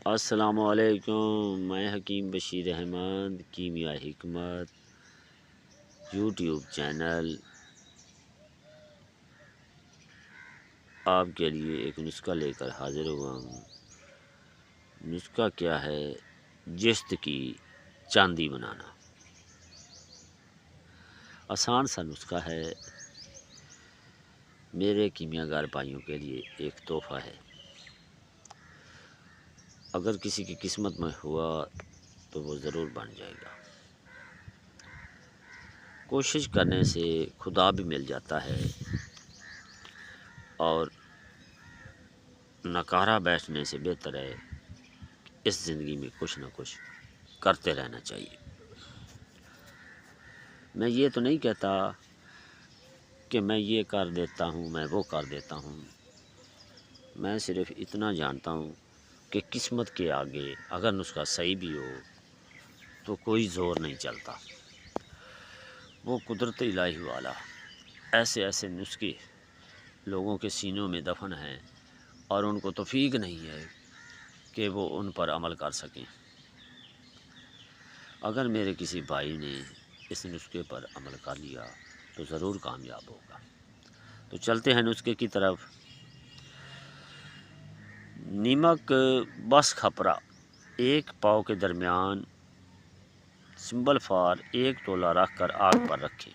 السلام علیکم، میں حکیم بشیر احمد کیمیا حکمت یوٹیوب چینل آپ کے لیے ایک نسخہ لے کر حاضر ہوا ہوں۔ نسخہ کیا ہے؟ جست کی چاندی بنانا۔ آسان سا نسخہ ہے، میرے کیمیا گر بھائیوں کے لیے ایک تحفہ ہے۔ اگر کسی کی قسمت میں ہوا تو وہ ضرور بن جائے گا۔ کوشش کرنے سے خدا بھی مل جاتا ہے، اور نکارہ بیٹھنے سے بہتر ہے اس زندگی میں کچھ نہ کچھ کرتے رہنا چاہیے۔ میں یہ تو نہیں کہتا کہ میں یہ کر دیتا ہوں، میں وہ کر دیتا ہوں۔ میں صرف اتنا جانتا ہوں کہ قسمت کے آگے اگر نسخہ صحیح بھی ہو تو کوئی زور نہیں چلتا۔ وہ قدرت الہی والا ایسے ایسے نسخے لوگوں کے سینوں میں دفن ہیں، اور ان کو توفیق نہیں ہے کہ وہ ان پر عمل کر سکیں۔ اگر میرے کسی بھائی نے اس نسخے پر عمل کر لیا تو ضرور کامیاب ہوگا۔ تو چلتے ہیں نسخے کی طرف۔ نمک بس کھپرا 1 پاؤ کے درمیان سمبل فار 1 تولہ رکھ کر آگ پر رکھیں۔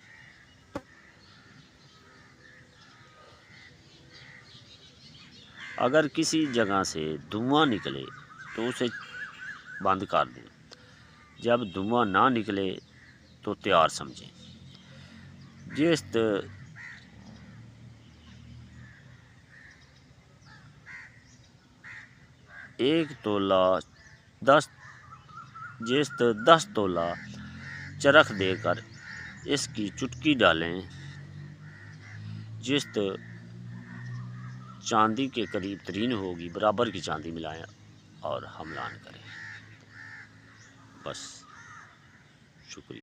اگر کسی جگہ سے دھواں نکلے تو اسے بند کر دیں۔ جب دھواں نہ نکلے تو تیار سمجھیں۔ جست 10 تولہ چرخ دے کر اس کی چٹکی ڈالیں۔ جست چاندی کے قریب ترین ہوگی، برابر کی چاندی ملائیں اور حملان کریں۔ بس، شکریہ۔